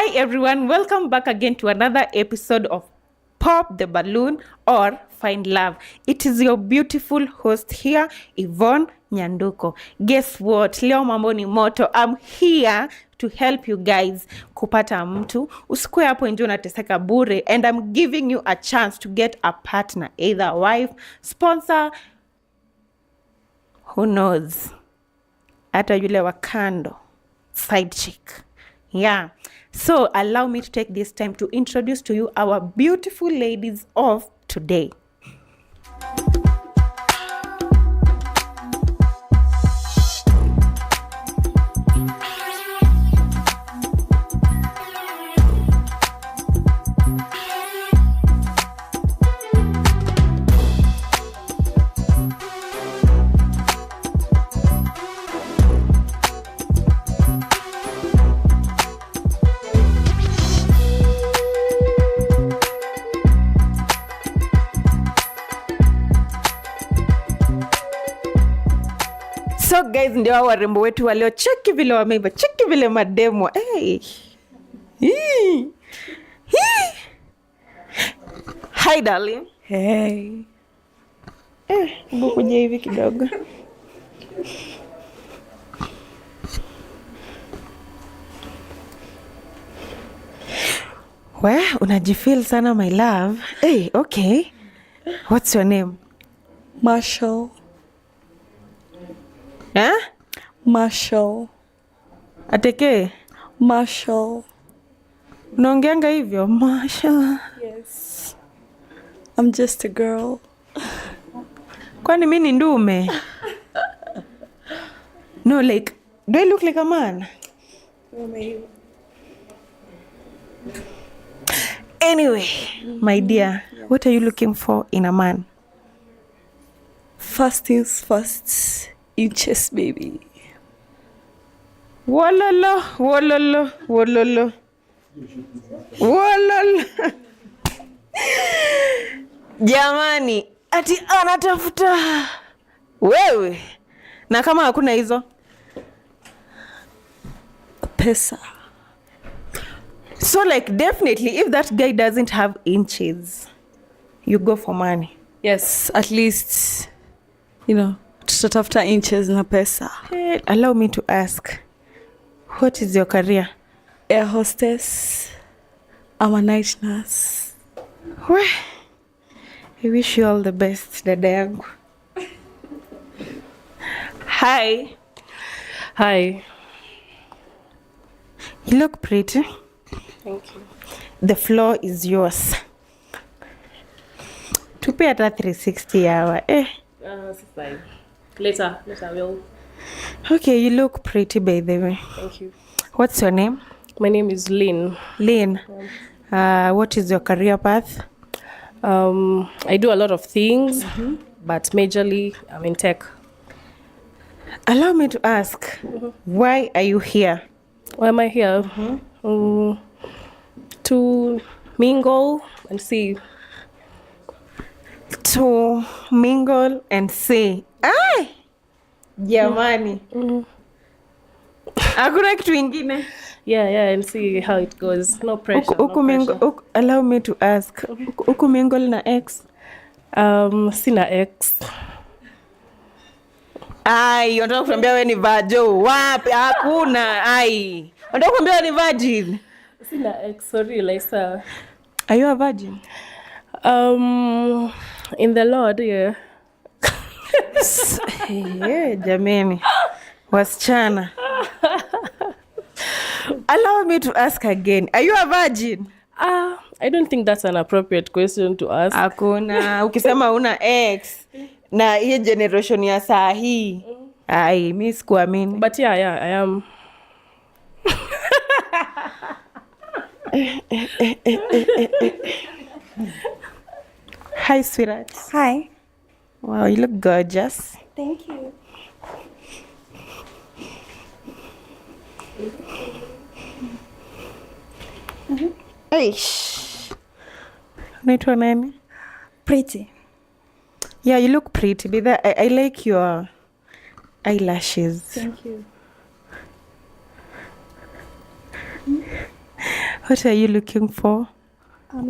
Hi everyone, welcome back again to another episode of Pop the Balloon or Find Love. It is your beautiful host here, Yvonne Nyanduko. Guess what? Leo mambo ni moto. I'm here to help you guys kupata mtu. Usikue hapo nje unateseka bure, and I'm giving you a chance to get a partner, either a wife, sponsor, who knows? Hata yule wa kando, side chick. Yeah. So allow me to take this time to introduce to you our beautiful ladies of today. So guys, ndio hao warembo wetu walio, cheki vile wameiva, cheki vile mademo. Hey. Hii. Hi darling. Hey. Hebu kuja hivi kidogo. Unajifeel sana my love. Hey, okay. What's your name? Marshall. Huh? Marshall. Ateke? Marshall. Unaongeanga hivyo? Marshall. Yes. I'm just a girl. Kwani mimi ni ndume? No, like, do I look like a man? Anyway, my dear, what are you looking for in a man? First things first. Inches, baby. Wololo, wololo, wololo. Wololo. Jamani, ati anatafuta wewe. Na kama hakuna hizo? Pesa. So like definitely if that guy doesn't have inches, you go for money. Yes, at least, tutatafuta inches na pesa. Hey, allow me to ask, what is your career? Air hostess. I'm a night nurse. Weh, I wish you all the best, dada yangu. Hi. Hi. You look pretty. Thank you. The floor is yours. Tupe hata 360 hour. Fine. Later we'll. Okay, you look pretty by the way. Thank you. What's your name? My name is Lynn. Lynn. What is your career path? I do a lot of things, but majorly I'm in tech. Allow me to ask, why are you here? Why am I here? To mingle and see. To mingle and see. Ay! Jamani. Hakuna kitu ingine. Yeah, and see how it goes. No pressure. Allow me to ask. Uku mingle na ex? Sina ex. Ai, unataka kuambia wewe ni vajo. Wapi? Hakuna. Ai. Unataka kuambia wewe ni virgin? Sina ex, sorry, Lisa. Are you a virgin? In the Lord, yeah. Yeah, jamani. Wasichana. Allow me to ask again. Are you a virgin? I don't think that's an appropriate question to ask. Hakuna. Ukisema una ex na hii generation ya saa hii. Ai, mimi sikuamini. But yeah, I am. Hi, sweetheart. Hi. Wow, you look gorgeous. Thank you. Eish. Unaitwa nani? Pretty. Yeah, you look pretty. I like your eyelashes. Thank you. What are you looking for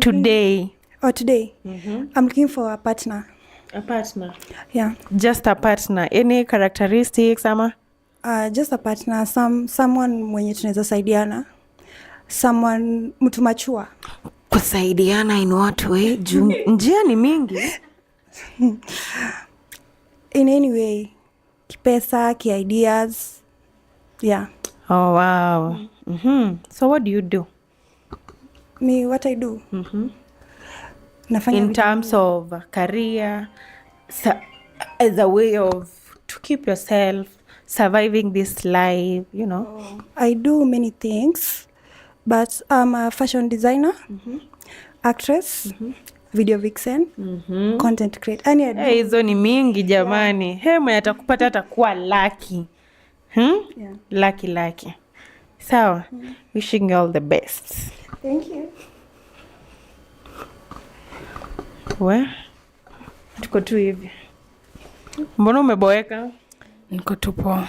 today? Today, I'm looking for a partner. A partner. Yeah. Just a partner. Any characteristics ama? Just a partner, someone mwenye tunaweza saidiana. Someone mtu machua. Kusaidiana in what way? Juu njia ni mingi. In any way. Kipesa, ki-ideas. Yeah. Oh, wow. So what do you do? Me, what I do? Nafanya In vitu terms of career, as a way of to keep yourself surviving this life, you know. I do many things, but I'm a fashion designer, actress, video vixen, content creator. And I do, Hizo ni mingi jamani. Mwenye atakupata atakuwa lucky. yeah. Lucky. Sawa. Wishing you all the best. Thank you. We? Tuko tu hivi. Mbona umeboeka? Niko tu poa.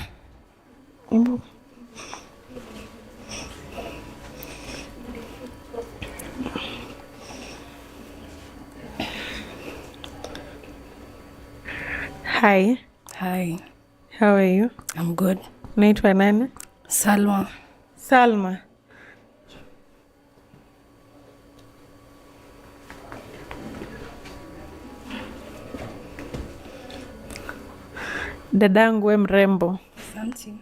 Hi. Hi. How are you? I'm good. Naitwa nani? Salwa. Salma. Dadangu we mrembo. Asante.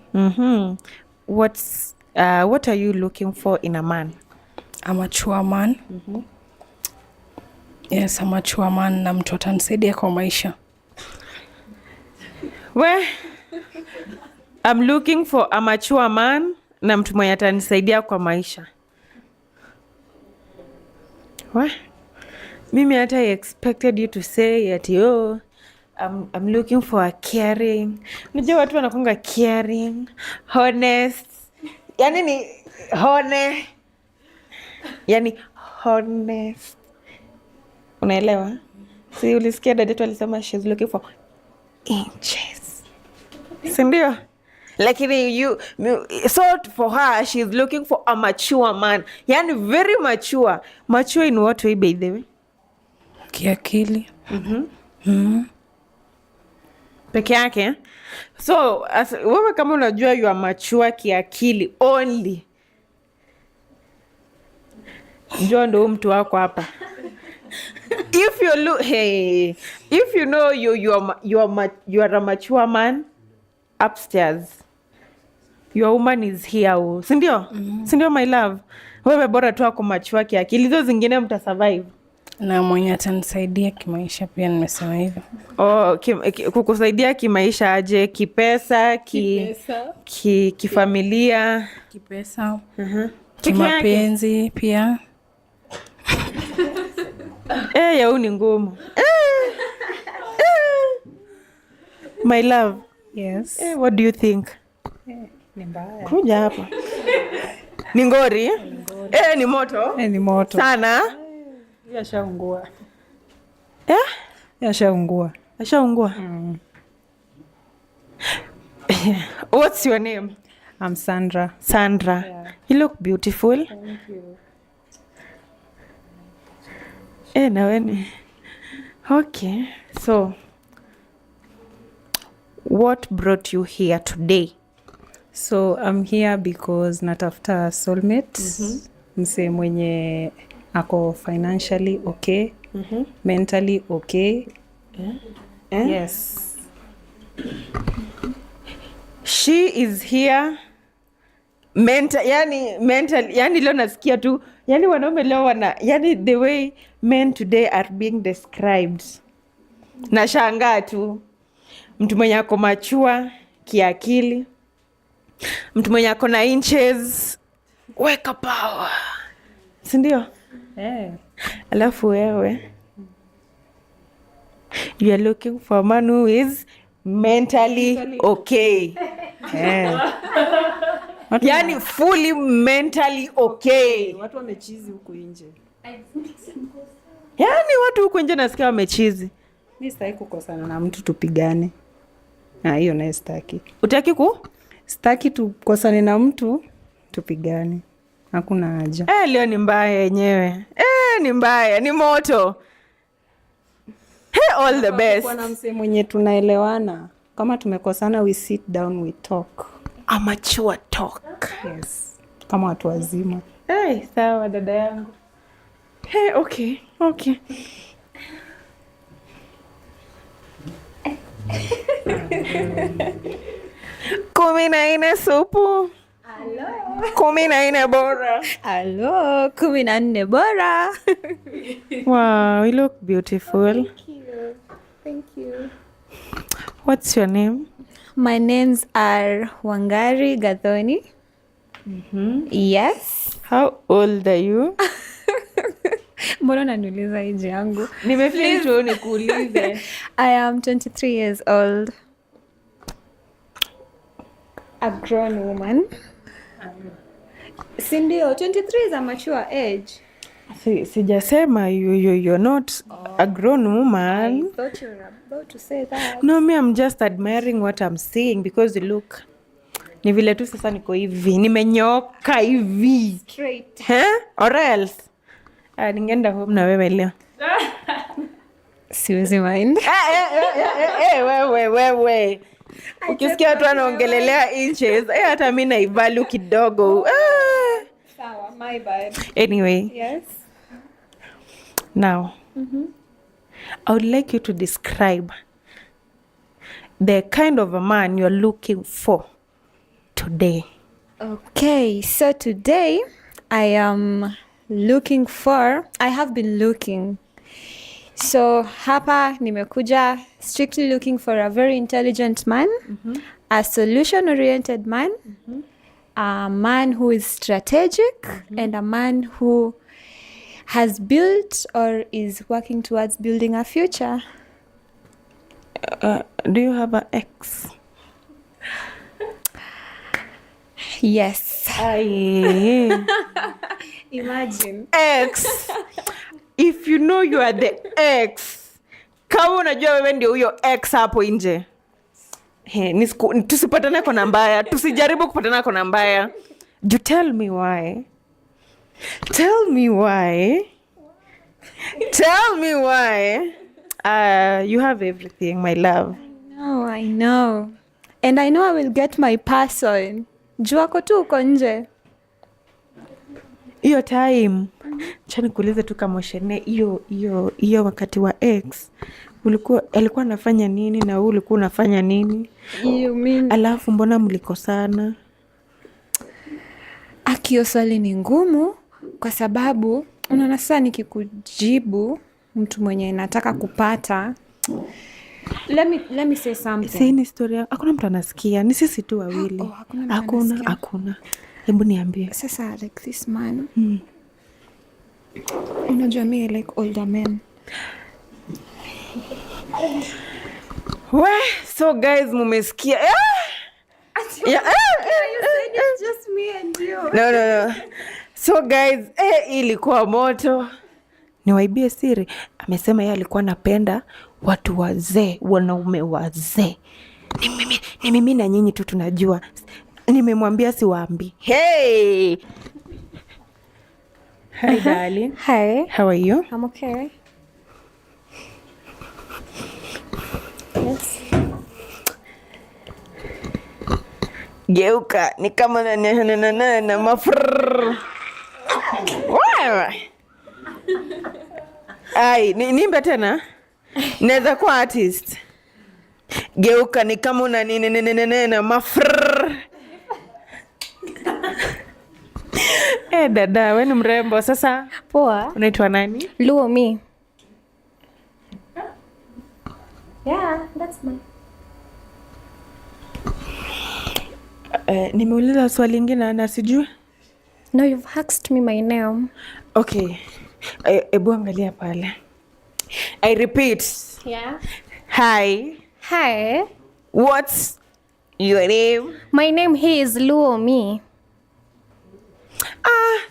What are you looking for in a man? I'm a mature man. Yes, I'm a mature man na mtu atanisaidia kwa maisha. I'm looking for a mature man na mtu mwenye atanisaidia kwa maisha. Mimi hata I expected you to say that I'm looking for a caring. Unajua watu wanakuanga caring, honest. Yani ni honest. Unaelewa? Si ulisikia dada yetu alisema she's looking for inches. Si ndio? Lakini so for her she's looking for a mature man. Yani very mature. Mature in what way, by the way? Kiakili. Peke yake. So wewe kama unajua you are mature kiakili only, njoo ndo mtu wako hapa. If you know you are a mature man upstairs, your woman is here. Sindio? Sindio my love? Wewe bora tu ako mature kiakili, hizo zingine mta survive. Na mwenye atanisaidia kimaisha pia nimesema hivyo. Kukusaidia kimaisha aje? Kipesa, kifamilia, kipesa, kimapenzi pia. Ya ni ngumu. My love. Yes. What do you think? Ni mbaya. Kuja hapa. Ni ngori? Ni moto? Ni moto. Sana? Yashaungua. Yashaungua. What's your name? I'm Sandra. Sandra. Yeah. You look beautiful. Thank you. Naweni. Okay. So, what brought you here today? So I'm here because natafuta soulmate. Mse mwenye ako financially okay, mentally okay. Yes. She is here yani leo nasikia tu, yani wanaume leo yani the way men today are being described. Nashangaa tu. Mtu mwenye ako machua kiakili, mtu mwenye ako na inches, weka power. Sindio? Alafu wewe, you are looking for a man who is mentally okay. Yani fully mentally okay. Watu wamechizi huku nje. Yani watu huku nje nasikia wamechizi. Mimi sitaki kukosana na mtu tupigane. Hiyo naye sitaki. Utaki Sitaki tukosane na mtu tupigane. Hakuna haja. Leo ni mbaya yenyewe. Ni mbaya, ni moto. All the best. Kwa na msee mwenye tunaelewana. Kama tumekosana, we sit down, we talk. A mature talk. Yes. Kama watu wazima. Sawa dada yangu. Okay. 14 supu. Hello. 14 bora. Hello, 14 bora. Wow, you look beautiful. Thank you. What's your name? My names are Wangari Gathoni. Yes. How old are you? Mbona unaniuliza age yangu? Nimefeel tu nikuulize. I am 23 years old. A grown woman. Sindio, 23 is a mature age. Sijasema you're not a grown woman. I thought you were about to say that. No, me, I'm just admiring what I'm seeing because you look. Ni vile tu sasa niko hivi. Nimenyoka hivi. Straight. Or else. Ningeenda home na wewe leo. Siwezi mind. Wewe. Ukisikia watu wanaongelelea inches, hata mimi naivalue kidogo. Sawa, my bad. Anyway. Yes. Now, I would like you to describe the kind of a man you're looking for today. Okay, so today I have been looking. So hapa nimekuja strictly looking for a very intelligent man, a solution-oriented man, a man who is strategic, and a man who has built or is working towards building a future. Do you have an ex? Yes. Imagine. Ex. If you know you are the ex, kama unajua wewe ndio huyo ex hapo nje. Tusipatane kwa nambaya, tusijaribu kupatana kwa nambaya. You tell me why. Tell me why. You have everything, my love. I know. And I know I will get my person. Juako tu uko nje. Hiyo time. Chani kuulize tu kama Shene, hiyo wakati wa ex alikuwa anafanya nini na wewe ulikuwa unafanya nini? You mean? Alafu mbona mlikosana? Akio swali ni ngumu kwa sababu unaona sasa nikikujibu mtu mwenye nataka kupata. Let me say something. Say ni story. Hakuna mtu anasikia. Ni sisi tu wawili. Hakuna. Hebu niambie. Sasa like this man. Unajua me like older men. So guys, mumesikia. You said it's just me and you. No. So guys, ilikuwa moto. Niwaibie siri. Amesema yeye alikuwa anapenda watu wazee, wanaume wazee. Ni mimi na nyinyi tu tunajua. Nimemwambia siwaambi. Hey! Hi darling. Hi. How are you? I'm okay. Yes. Geuka ni kama na mafrrr. Nimbe tena. Naweza kuwa artist. Geuka ni kama una na mafrrr. Dada, wewe ni mrembo sasa. Poa. Unaitwa nani? Luo me. Yeah, that's my. Nimeuliza swali lingine na sijui. No, you've asked me my name. Okay. Ebu angalia pale. I repeat. Yeah. Hi. What's your name? My name here is Luo me.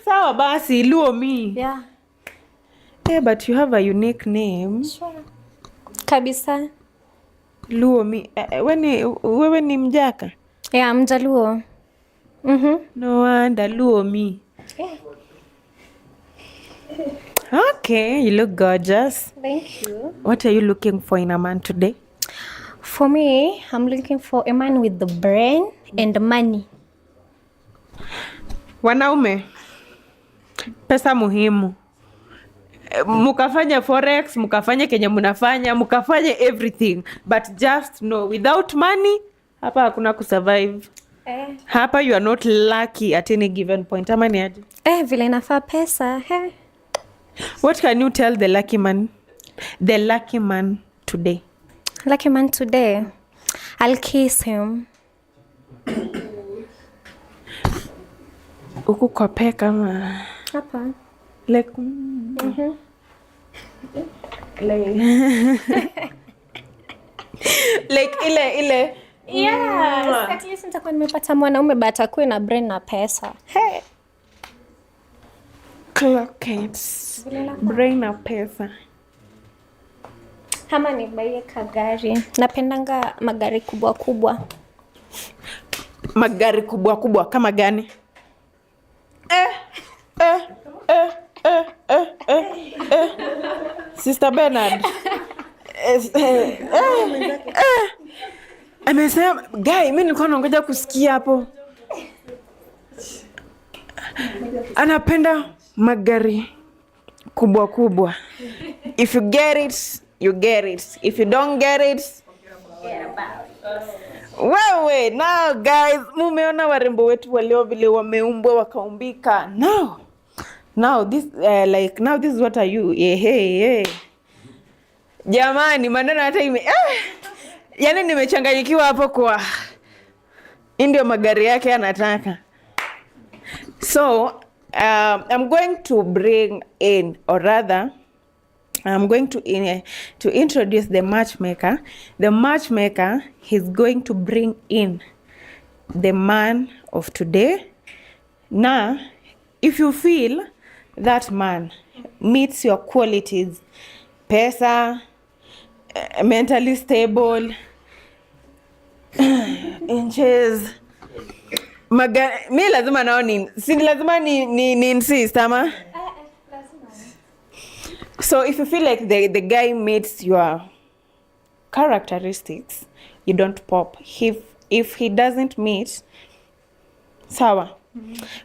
Sawa basi, Luo me. Yeah. But you have a unique name. Sure. Kabisa. Luo me. Wewe ni Mjaka? Yeah, I'm Jaluo. No wonder, Luo me. Yeah. Okay, you look gorgeous. Thank you. What are you looking for in a man today? For me, I'm looking for a man with the brain and the money. Wanaume, pesa muhimu. Mukafanya forex, mukafanya kenye munafanya, mukafanya everything. But just know, without money, hapa hakuna kusurvive. Hapa you are not lucky at any given point. Ama ni aje? Vile inafaa pesa. What can you tell the lucky man? The lucky man today. Lucky man today, I'll kiss him. Uku kwa peka ma. Hapa. Like, like ile. Yeah, at least nitakuwa nimepata mwanaume but akuwe na brain na pesa. Clock it. Brain na pesa. Kama nibaie kagari. Napendanga magari kubwa kubwa. Magari kubwa kubwa kama gani? Sister Bernard. Amesema, guy, mimi nilikuwa naongoja kusikia hapo. Anapenda magari kubwa kubwa. If you get it, you get it. If you don't get it, forget about it. Wewe, now guys, mumeona warembo wetu walio vile wameumbwa wakaumbika. Now this now this is what are you? Hey. Jamani, maneno hata yani nimechanganyikiwa hapo kwa ndio magari yake anataka. So, I'm going to bring in, or rather, I'm going to introduce the matchmaker. The matchmaker is going to bring in the man of today. Now, if you feel that man meets your qualities, pesa, mentally stable, inches, mi lazima nao si lazima ni insist ama. So if you feel like the guy meets your characteristics, you don't pop. If he doesn't meet, sawa.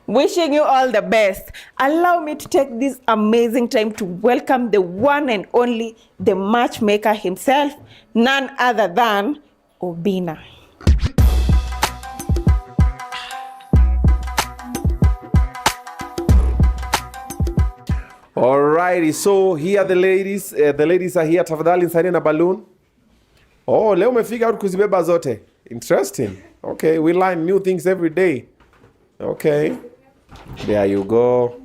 Wishing you all the best. Allow me to take this amazing time to welcome the one and only, the matchmaker himself, none other than Obinna. Alrighty, so here the ladies. The ladies are here. Tafadhali nsaidia na balloon. Oh, leo umefika out kuzibeba zote. Interesting. Okay, we learn new things every day. Okay. There you go.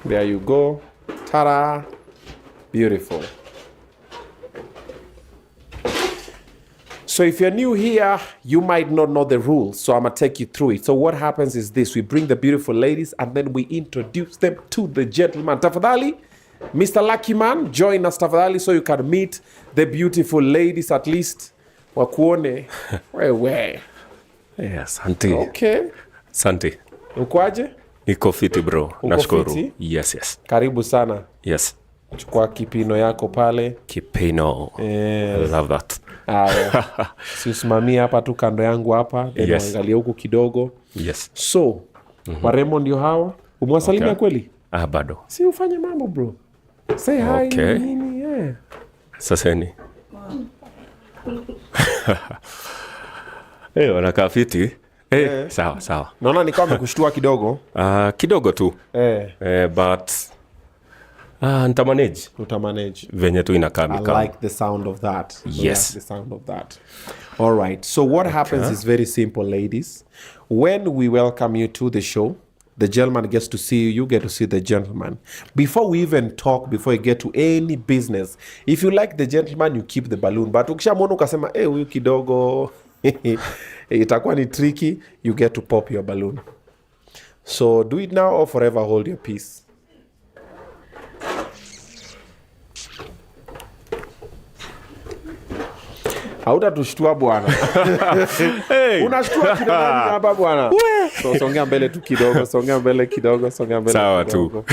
There you go. Ta-da. Beautiful. So if you're new here, you might not know the rules, so I'm going to take you through it. So what happens is this. We bring the beautiful ladies and then we introduce them to the gentleman. Tafadhali, Mr. Lucky Man, join us tafadhali so you can meet the beautiful ladies at least. Wakuone. Wewe. Yes, asante. Okay. Asante. Ukwaje? Niko fiti bro. Nashukuru. Fiti? Yes. Karibu sana. Yes. Chukua kipino yako pale. Kipino. I love that. Si usimamie hapa tu kando yangu hapa. Yes. Angalia huku kidogo. Yes. So, warembo ndio hawa. Umewasalimia kweli? Bado. Si ufanye mambo bro. Say hi. Okay. Nini, yeah. Sasa ni. Wanakaa fiti. Sawa. Naona ni kama kushtua kidogo. Kidogo tu. But nitamanage. Utamanage. Venye tu inakaa I like the sound of that. Yes. The sound of that. All right. So what happens is very simple, ladies. When we welcome you to the show, the gentleman gets to see you, you get to see the gentleman. Before we even talk, before you get to any business, if you like the gentleman, you keep the balloon. But ukishamwona ukasema, huyu kidogo, itakuwa ni tricky, you get to pop your balloon. So do it now or forever hold your peace. Hautatushtua bwana. Unashtua kina nani hapa bwana? So songea mbele tu kidogo, songea mbele kidogo. Sawa tu.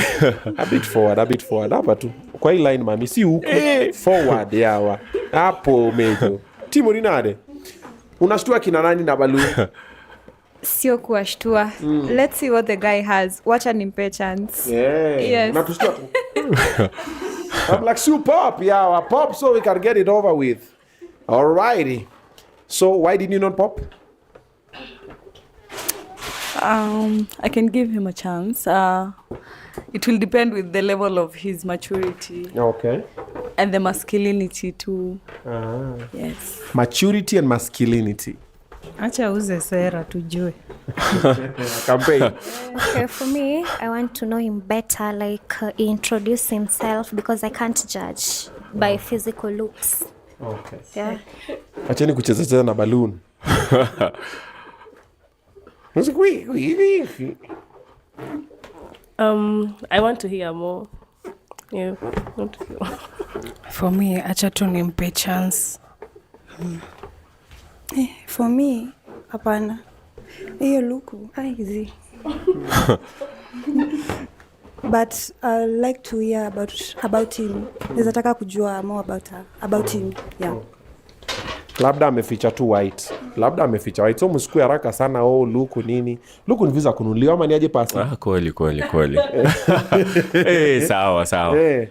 A bit forward hapa tu. Kwa hii line mami si huko. Forward yawa. Hapo mejo. Timo ni nade? Unashtua kina nani na balloon? Sio kuwashtua. Let's see what the guy has. Wacha nimpe chance. Yes. Unatushtua tu. I'm like, pop, yawa. Pop so we can get it over with. Alrighty. So why did you not pop? I can give him a chance. It will depend with the level of his maturity Okay. and the masculinity too. Yes. Maturity and masculinity. Acha uze sera tujue. Campaign. Okay, for me, I want to know him better, like he introduce himself because I can't judge by physical looks. Okay. Yeah. Acheni kucheza na balloon. I want to hear more. Yeah. For me, acha tu nimpe chance. For me, hapana. Hiyo luku, easy. But I like to hear about him. Nezataka kujua more about him. Yeah. Labda ameficha tu white. So msikue haraka sana luku nini. Luku ni visa kununuliwa ama ni aje pasi? Kweli. Sawa.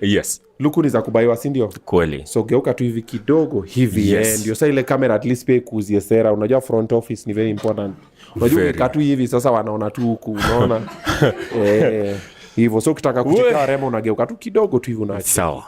Yes. Luku ni za kubaiwa si ndio? Kweli. So geuka tu hivi kidogo hivi. Yes. Ndio sasa ile camera at least pay kuuzie sera. Unajua front office ni very important. Unajua ukikatu hivi sasa wanaona tu huku, unaona? Hivyo so ukitaka kucheka remo unageuka tu kidogo tu hivi unaacha. Sawa.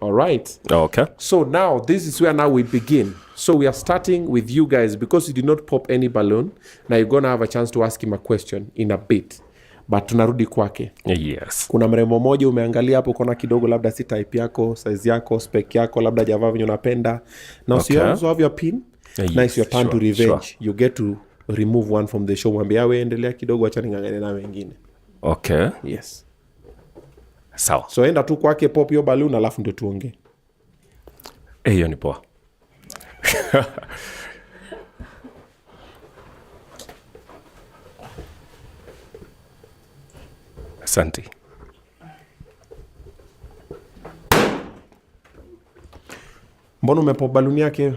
All right. Okay. So now this is where now we begin. So we are starting with you guys because you did not pop any balloon. Now you're gonna have a chance to ask him a question in a bit. But tunarudi kwake. Yes. Kuna mrembo mmoja umeangalia hapo kona kidogo labda si type yako, size yako, spec yako, labda javaa venye unapenda. Now so you also have your pin. Yes, Now it's your turn to revenge. Sure. You get to remove one from the show. Mwambie awe endelea kidogo acha ningangane na wengine. Okay. Yes. Sawa. So enda tu kwake pop your balloon alafu ndio tuongee. Hiyo ni poa. Asante. Mbona umepop balloon yake?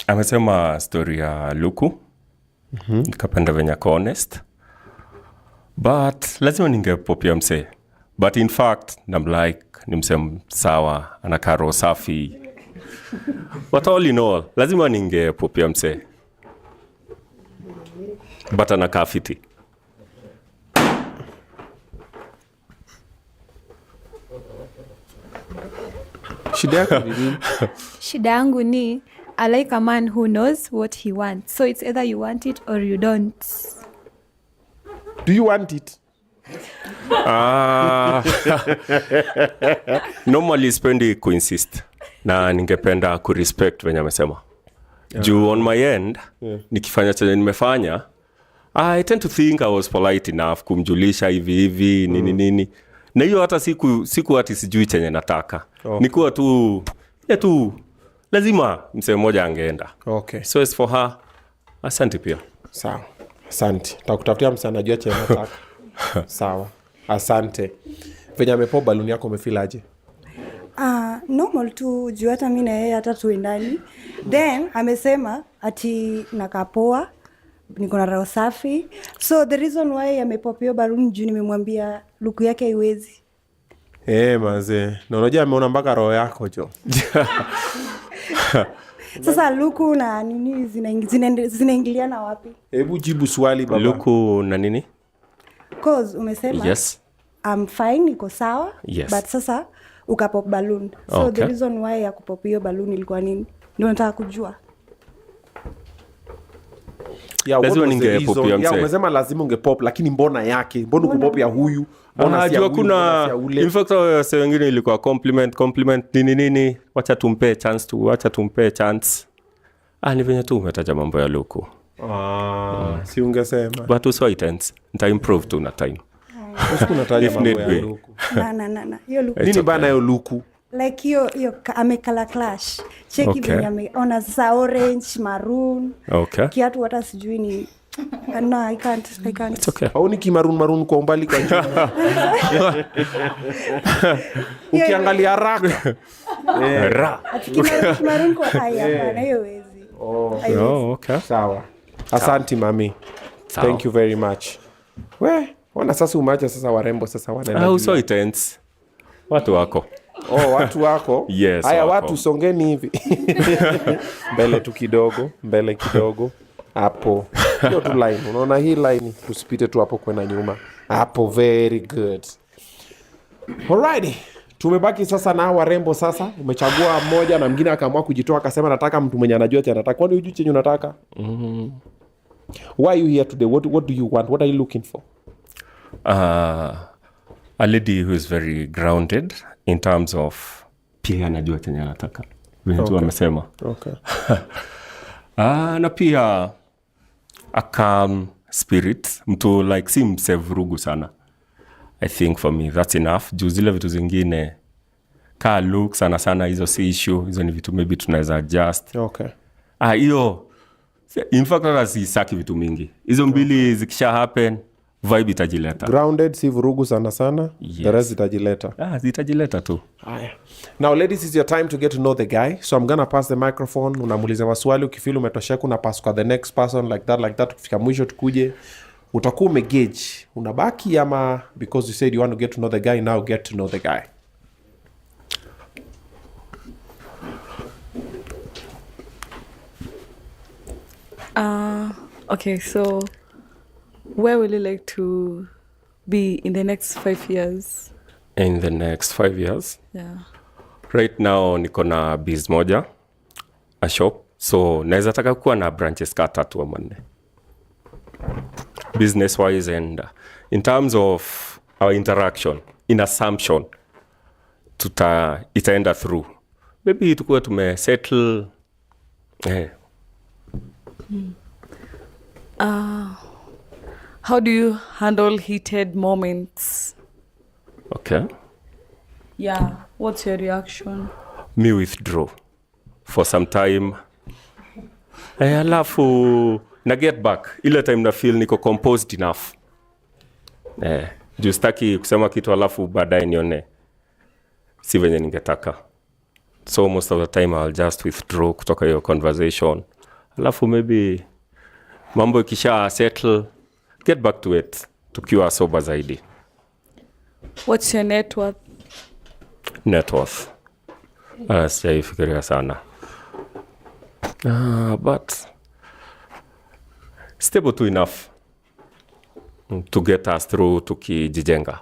Amesema story ya Luku. Nikapenda venye ako honest. But lazima ningepopia msee. But in fact, I'm like, ni msee sawa, anakaa roho safi. But all in all, lazima ningepopia msee. But anakaa fiti. Shida yako ni nini? Shida yangu ni I like a man who knows what he wants. So it's either you want it or you don't. Do you want it? Normally spendi kuinsist. Na ningependa kurespect venye amesema. Juu on my end, nikifanya chenye nimefanya, I tend to think I was polite enough kumjulisha hivi nini. Na hiyo hata siku hati sijui chenye nataka. Okay. Nikuwa tu lazima msee mmoja angeenda. Okay. So as for her, asante pia. Sawa. Asante. Takutafutia msee anajua chenye nataka. Sawa. Asante. Venye amepop balloon yako umefeel aje? Normal tu juu hata mimi na yeye hata tuendani. Then amesema ati nakapoa, niko na roho safi. So the reason why amepopio balloon juu nimemwambia luku yake haiwezi. Mazee. Na unajua ameona mpaka roho yako jo. Sasa luku na nini zinaingiliana wapi? Hebu jibu swali baba. Luku na nini? Cause umesema Yes. I'm fine, niko sawa. Yes. But sasa ukapop balloon. So Okay. the reason why ya kupop hiyo balloon ilikuwa nini? Ndio nataka kujua. Yeah, Lazima what was the ningepop reason? ya msee. Umesema lazima ungepop lakini mbona yake? Mbona ukupop ya huyu? Mbona si ya Jua huyu? Mbona si ya kuna ule? in fact wase wengine ilikuwa compliment nini. Wacha tumpe chance. Ni venye tu umetaja mambo ya Luku. Si ungesema. But also itense. Nita improve tu na time. Usiku nataja If mambo need ya be. luku. Na. Hiyo luku. Nini bana hiyo luku? like hiyo amekala clash cheki Okay. venye ameona sasa orange maroon Okay. kiatu hata sijui ni no I can't It's okay. au ni kimarun kwa umbali kwa nyuma. Ukiangalia haraka Ra. maroon kwa haya na hiyo wezi Oh, okay. sawa. Asante mami. Sawa. Thank you very much. We, wana sasa umeacha sasa warembo sasa wanaenda. Ah, juu. uso intense. Watu wako. Oh, watu wako. Yes, Haya wako. watu songeni hivi. Mbele kidogo. Hapo. Hiyo tu line. Unaona hii line tusipite tu hapo kwenda nyuma. Hapo very good. Alrighty. Tumebaki sasa na warembo sasa. Umechagua mmoja na mwingine akaamua kujitoa akasema nataka mtu mwenye anajua cha nataka. Kwani hujui chenye unataka? Why are you here today? What do you want? What are you looking for? A lady who is very grounded in terms of pia anajua chenye anataka. Vile tu amesema. Okay. Na pia a calm spirit. Mtu like si msevurugu sana. I think for me that's enough. Juu zile vitu zingine kaa look sana hizo si issue. Hizo ni vitu maybe tunaweza adjust. Okay. Hiyo in fact hata sisaki vitu mingi. Hizo mbili zikisha happen vibe itajileta. Grounded, si vurugu sana. Yes. The rest itajileta. Zitajileta tu. Now ladies, it's your time to get to know the guy. So I'm gonna pass the microphone. Unamuuliza maswali, ukifeel umetosheka unapass kwa the next person like that. Kufika mwisho tukuje. Utakuwa umegauge. Unabaki ama because you said you want to get to know the guy, now get to know the guy. Okay, so where will you like to be in the next 5 years? In the next 5 years. Yeah. Right now niko na biz moja, a shop. So naweza taka kuwa na branches ka 3 ama 4. Business wise and in terms of our interaction, in assumption itaenda through. Maybe tukuwe tumesettle. How do you handle heated moments? Okay. Yeah. What's your reaction? Me withdraw for some time. Alafu na get back ile time na feel niko composed enough. Juu sitaki kusema kitu alafu baadaye nione si venye ningetaka. So most of the time I'll just withdraw kutoka hiyo conversation. Alafu maybe mambo ikisha settle, get back to it tukiwa sober zaidi. What's your net worth? Net worth. Sijaifikiria sana. But stable to enough to get us through tukijijenga.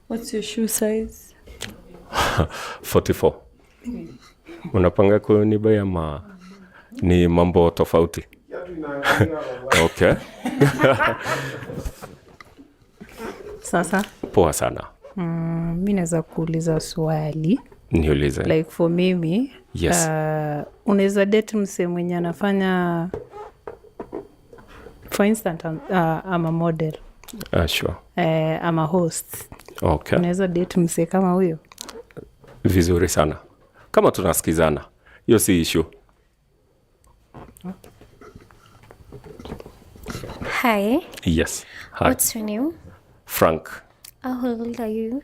What's your shoe size? 44. Unapanga kunibai ama ni mambo tofauti? Okay. Sasa Poa sana. mi naweza kuuliza swali Niulize. like for mimi Yes. unaweza date mse mwenye anafanya for instance I'm a model Sure. I'm a host. Okay. Unaweza date mse kama huyo? Vizuri sana. Kama tunasikizana. Hiyo si issue. Hi. Yes. Hi. What's your name? Frank. How old are you?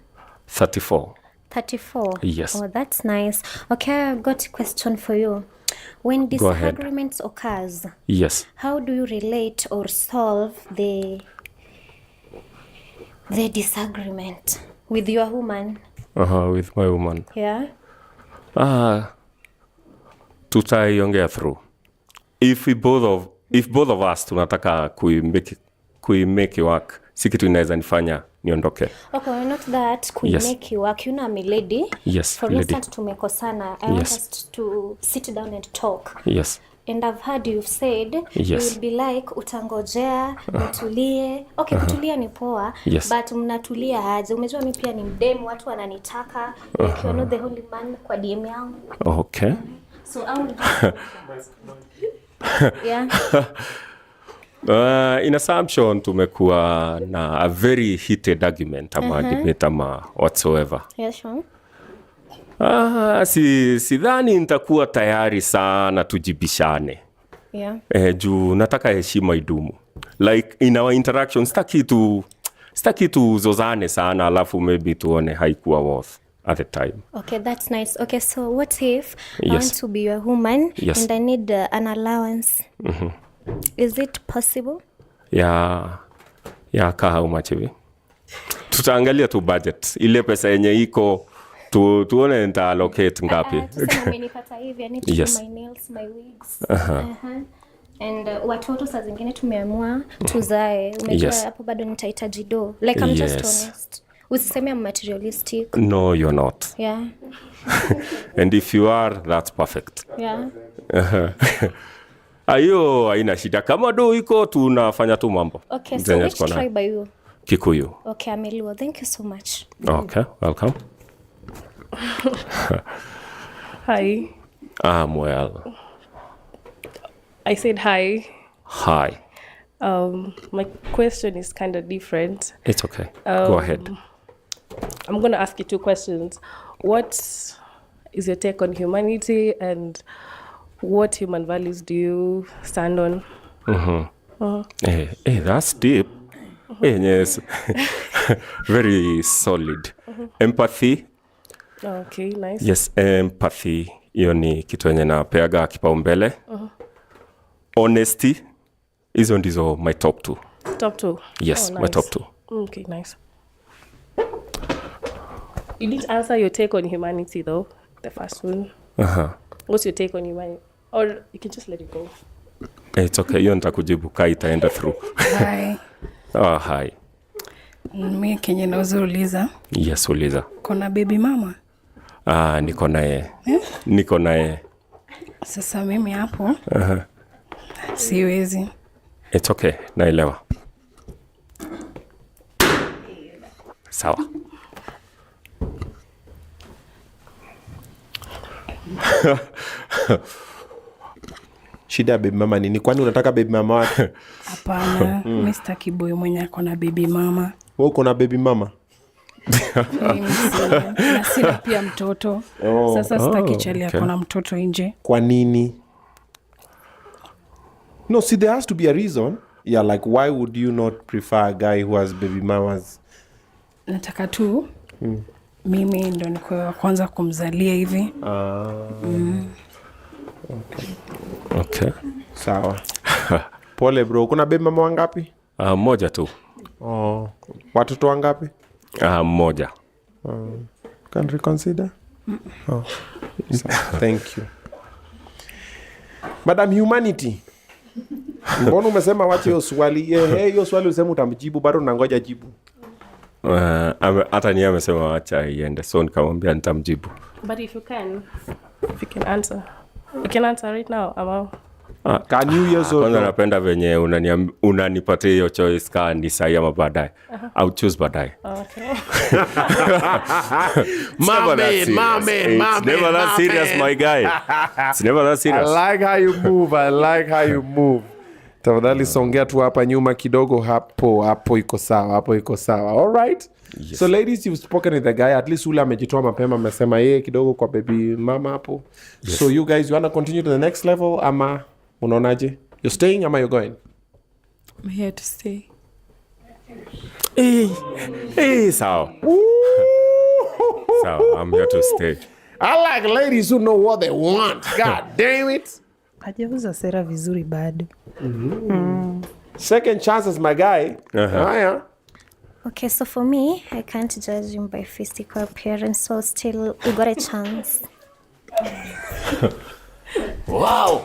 34. 34. Yes. Oh, that's nice. Okay, I've got a question for you. When Go ahead. disagreements occurs, Yes. how do you relate or solve the disagreement with your woman? With my woman. Yeah. Tutaiongea through. If both of us tunataka kuimake work, si kitu inaweza nifanya niondoke. Okay, not that Yes. make you work. You know, I'm a lady. Yes, For lady. instance, tumekosana. I want Yes. us to sit down and talk. Yes. And I've heard you've said Yes. you will be like utangojea mtulie. Okay, kutulia ni poa, Yes. but mnatulia aje? Umejua mi pia ni mdemu, watu wananitaka like you're not the only man kwa DM yangu. Okay. So I will yeah. In assumption tumekuwa na a very heated argument ama debate ama whatsoever. Yeah, sure. Sidhani nitakuwa tayari sana tujibishane. Yeah. Juu nataka heshima idumu. Like in our interaction, sitaki tu zozane sana alafu maybe tuone haikuwa worth at the time. Okay, that's nice. Okay, so what if I Yes. want to be your woman Yes. and I need an allowance? Is it possible? Ya kaa how much hivi? Tutaangalia tu budget. Ile pesa yenye iko tuone nita allocate ngapi. Tuseme umenipata hivi, I need to Yes. do my nails, my wigs. And watoto saa zingine tumeamua tuzae. Umejua Yes. hapo bado nitahitaji do. Like I'm just Yes. honest. Usiseme I'm materialistic. No, you're not. Yeah. And if you are, that's perfect. Yeah. Ayo haina shida. Kama do iko tunafanya tu mambo. Okay, so Zenye which tuko nayo. tribe are you? Kikuyu. Okay, I'm Eluo. Thank you so much. Okay, welcome. Hi. I'm well. I said hi. Hi. My question is kind of different. It's okay. Go ahead. I'm going to ask you 2 questions. What is your take on humanity, and what human values do you stand on? Hey, that's deep. Yes. Very solid. Empathy. Okay, nice. Yes, empathy. Hiyo ni kitu yenye napeaga kipaumbele. Honesty. Hizo ndizo my top 2. Top 2? Yes, my top 2. Okay, nice. You didn't answer your take on humanity, though, the first one. What's your take on humanity? Or you can just let it go. It's okay. Hiyo nitakujibu kaa itaenda through. Hi. Hi. Mimi kenye naweza uliza. Yes, uliza. Kuna baby mama? Niko naye. Niko naye. Sasa mimi hapo. Siwezi. It's okay. Naelewa. Sawa. Shida baby mama nini? Kwani unataka baby mama wake? Hapana, mimi sitaki boy mwenye ako na baby mama. Wewe uko na baby mama? Mimi na sina pia mtoto. Sasa sitaki chali ako na mtoto nje. Kwa nini? No, see, there has to be a reason. Yeah, like why would you not prefer a guy who has baby mamas? Nataka tu mimi ndo niko wa kwanza kumzalia hivi. Okay. Sawa. Pole bro, kuna baby mama wangapi? Moja tu. Watoto wangapi? Moja. Can reconsider? Thank you. Madam Humanity. Mbona umesema wache hiyo swali? Hiyo swali usema utamjibu, bado nangoja jibu. Hata ni amesema wacha iende, so nikamwambia nitamjibu. But if you can answer. You can answer right now, Amal. Can you yes or Kwanza no? napenda venye unanipatia hiyo choice kaa ni sahi ama baadaye. I'll choose baadaye. Okay. My man. It's never that serious, my guy. It's never that I serious. like how you move. Tafadhali songea tu hapa nyuma kidogo, hapo iko sawa. All right. Yes. So ladies, you've spoken with the guy. At least ule amejitoa mapema, amesema yeye kidogo kwa baby mama hapo. Yes. So you guys, you want to continue to the next level ama unaonaje? You're staying ama you're going? I'm here to stay. Sawa. Sawa, I'm here to stay. I like ladies who know what they want. God damn it. Hajauza sera vizuri bado. Second chances, my guy. Haya. Okay, so for me, I can't judge him by physical appearance, so still, you got a chance. Wow.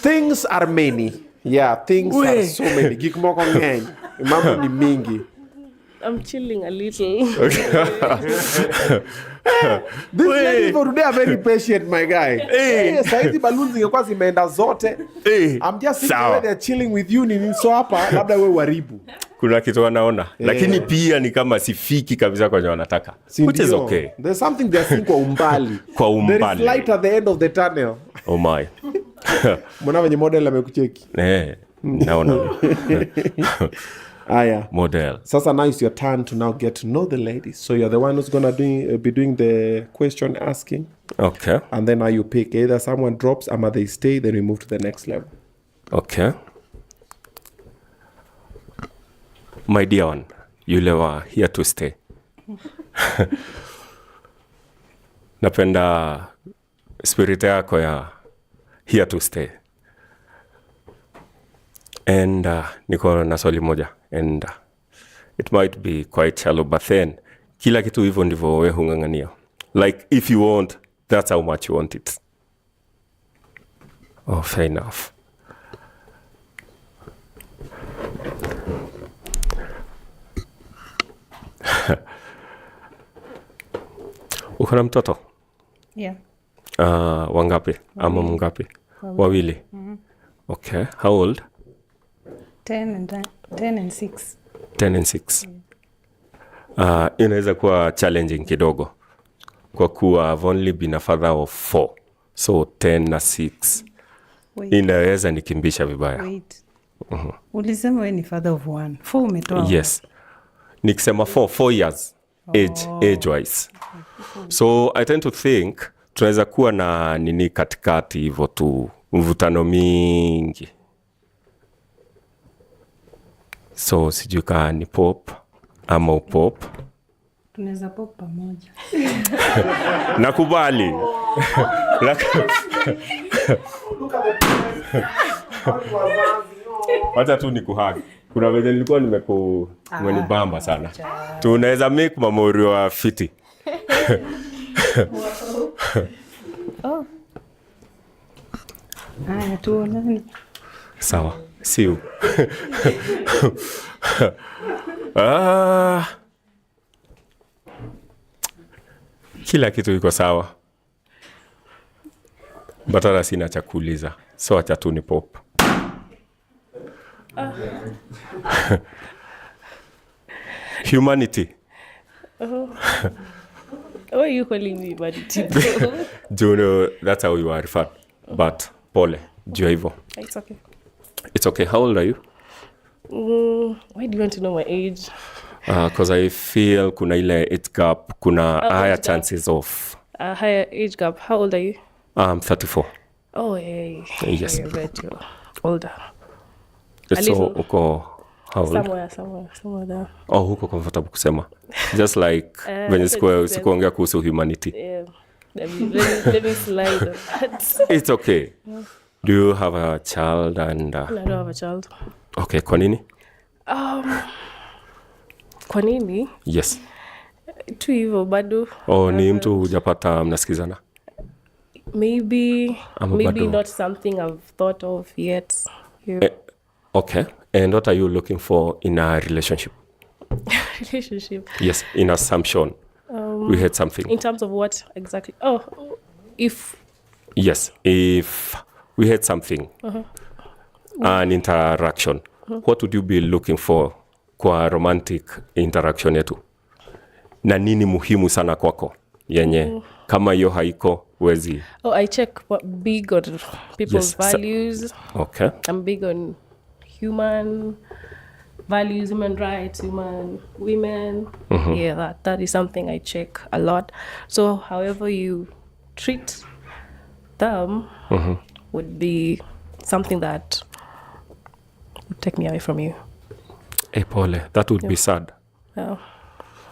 Things are many. Yeah, things are so many. Gikmoko ngeny. Mambo ni mingi. I'm chilling a little. This lady for today are very patient, my guy. Saizi balloons zingekuwa zimeenda zote. I'm just sitting there, they're chilling with you, nini so hapa labda wewe waribu. Kuna kitu wanaona. Lakini pia ni kama sifiki kabisa kwenye wanataka. Which is okay. There's something they're seeing kwa umbali. Kwa umbali. There is light at the end of the tunnel. Oh my. Mbona venye model amekucheki? Naona. Aya. model. Sasa now it's your turn to now get to know the ladies. So you're the one who's gonna be doing the question asking. Okay. And then now you pick either someone drops or they stay, then we move to the next level. Okay. My dear one, yule wa here to stay. Napenda spirit yako ya here to stay. And niko na swali moja. And it might be quite shallow, but then kila kitu hivyo ndivyo wewe hungangania. Like if you want, that's how much you want it. Oh, fair enough. Uko na mtoto? Yeah. Wangapi? Ama mungapi? Wawili. Okay. How old? 10 and 6. 10 and 6. Inaweza kuwa challenging kidogo kwa kuwa I've only been a father of 4. So 10 na 6. Inaweza nikimbisha vibaya. Wait. Ulisema wewe ni father of 1. 4 umetoa. Yes. Nikisema 4 years age wise. So I tend to think tunaweza kuwa na nini katikati hivyo tu, mvutano mingi. So sijui kaa ni pop ama upop. Tunaweza pop pamoja. Nakubali. Wacha tu nikuhagi. Kuna vile nilikuwa nimenibamba sana. Tunaweza make memory wa fiti. Haya tuonane. Sawa. See you. Kila kitu iko sawa. Batara sina cha kuuliza. So acha tu ni pop. Humanity. Why are you calling me humanity? Do you know that's how you are referred? But pole. Jua hivyo. It's okay. It's okay. How old are you? Why do you want to know my age? Because I feel kuna ile age gap, kuna higher chances of A higher age gap. How old are you? 34. Oh, hey. Yes. I bet you're older. So uko how old? Somewhere there. Oh, huko comfortable kusema. Just like when sikuongea kuhusu humanity. Yeah. Let me slide on that. It's okay. Do you have a child and No, I don't have a child. Okay, kwa nini? Kwa nini? Yes. Tu hivyo bado. Oh, ni mtu hujapata mnasikizana? Maybe bado. not something I've thought of yet. Okay. And what are you looking for in a relationship? Relationship. Yes, in assumption. We had something. In terms of what exactly? Oh, if... Yes, if we had something, an interaction, what would you be looking for kwa romantic interaction yetu? Na nini muhimu sana kwako yenye kama hiyo haiko wezi? Oh, I check big on people's values. Okay. I'm big on human values, human rights, human women. Yeah, that is something I check a lot. So however you treat them would be something that would take me away from you. Hey, Pole, that would be sad. Yeah.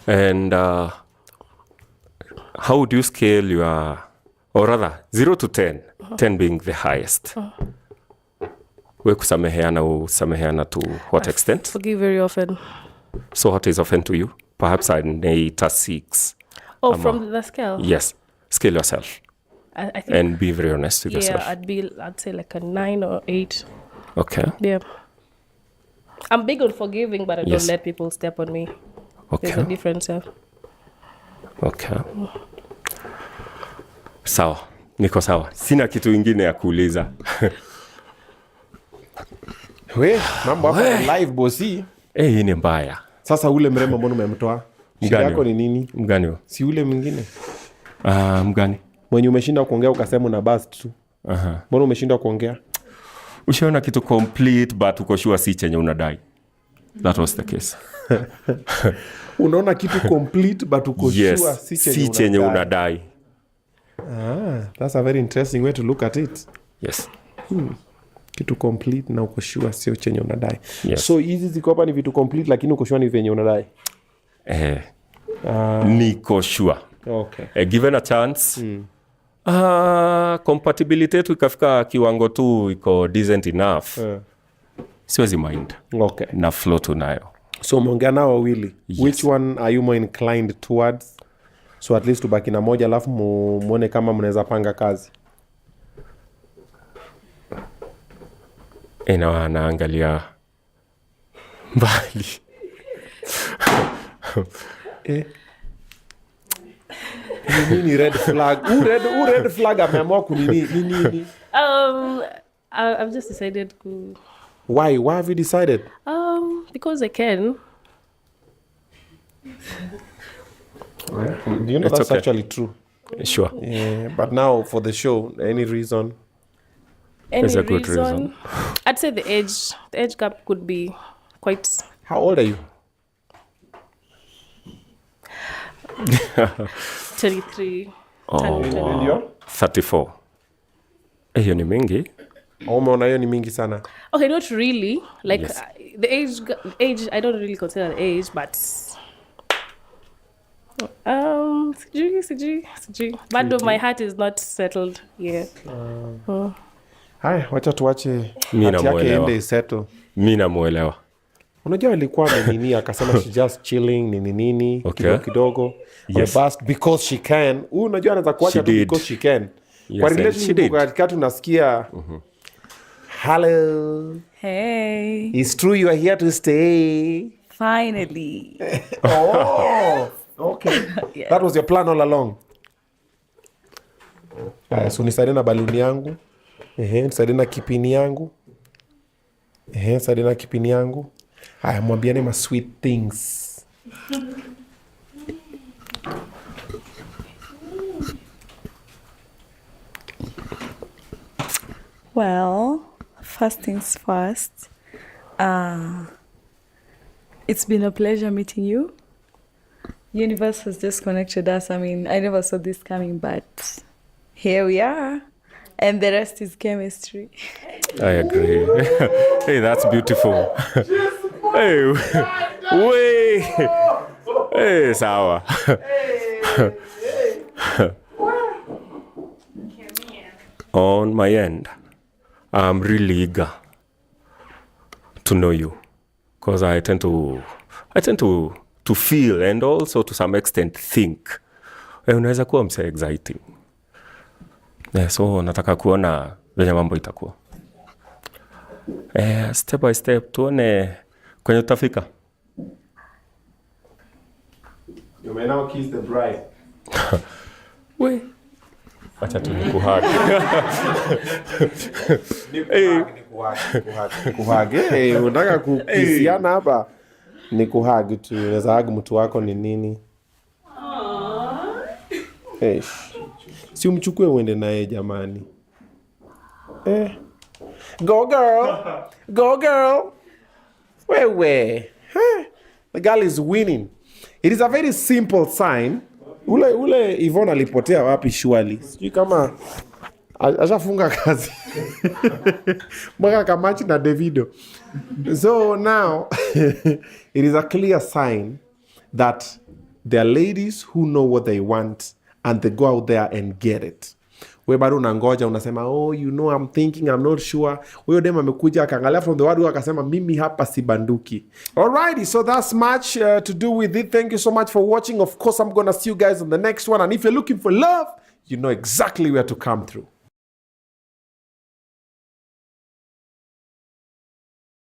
And how would you scale your, or rather 0 to 10, 10 being the highest? We kusameheana to what extent? Forgive very often. So what is often to you? Perhaps an 8 or 6. Oh, from the scale? Yes. Scale yourself. I think, and be very honest with yourself. Yeah, I'd say like a 9 or 8. Okay. Yeah. I'm big on forgiving, but I don't let people step on me. Okay. There's a difference. Okay. Sawa. Niko sawa. Sina kitu ingine ya kuuliza. We, mambo hapa live bosi. Hii ni mbaya. Sasa ule mrembo mbona umemtoa? Shida yako ni nini? Mgani? Si ule mwingine. Mgani? Mwenye umeshinda kuongea ukasema una bust tu. Mbona umeshinda kuongea? Ushaona kitu complete but uko sure si chenye unadai. that was the case. Unaona kitu complete but uko Yes, sure si chenye unadai. That's a very interesting way to look at it. Yes. Kitu complete na uko sure sio chenye unadai. Yes. So hizi ziko hapa ni vitu complete lakini uko sure ni venye unadai. Niko sure. Okay. Given a chance, compatibility yetu ikafika kiwango tu iko decent enough. Siwezi mind. Okay. Na flow tunayo. So umeongea nao wawili. Yes. Which one are you more inclined towards? So at least tubaki na moja alafu muone kama mnaweza panga kazi. Naangalia mbali. Nini red flag? Red flag ameamua kunini? I've just decided to. Why have you decided? Because I can. Do you know It's that's okay. actually true? Sure. Yeah, but now for the show, any reason? There's a good reason. I'd say the age gap could be quite. How old are you? 33. And you're? 34. Hiyo ni mingi. Umeona hiyo ni mingi sana. Okay, not really. Like Yes. The age, I don't really consider the age, but sijui. But my heart is not settled yet. Haya, wacha tuache Mimi hati yake namuelewa. ende settle. Mimi namuelewa. Unajua alikuwa nini akasema she just chilling nini Okay. kidogo. Yes. But because she can. Unajua anaweza kuacha She tu did. because she can. Yes, Kwa and relationship she did. katikati unasikia hello. Hey, It's true you are here to stay. finally. Oh, okay. Yeah. That was your plan all along. So nisaidie na baluni yangu. Nisaidie na kipini yangu. Nisaidie na kipini yangu. Haya, mwambiane ma sweet things. Well, first things first. It's been a pleasure meeting you. Universe has just connected us. I mean, I never saw this coming, but here we are. And the rest is chemistry. I agree. Hey, that's beautiful. Hey, way. Hey, sawa. On my end, I'm really eager to know you, because I tend to feel and also to some extent think. Unaweza kuwa mse exciting. So nataka kuona venye mambo itakuwa. Step by step tuone kwenye utafika. You may now kiss the bride. We. Wacha tu nikuhug. Nikuhage. Unataka kukisiana hapa. Nikuhage tu. Unaweza hug mtu wako ni nini? Si umchukue uende naye jamani. Go girl. Go girl. Wewe. The girl is winning. It is a very simple sign. Ule Yvonne alipotea wapi surely? Sijui kama ashafunga kazi. Mwaka kamachi na Davido. So now it is a clear sign that there are ladies who know what they want and they go out there and get it. We bado unangoja unasema oh you know I'm thinking I'm not sure. Huyo dem amekuja akaangalia from the word akasema mimi hapa si banduki. Alrighty, so that's much to do with it. Thank you so much for watching. Of course I'm gonna see you guys on the next one, and if you're looking for love, you know exactly where to come through.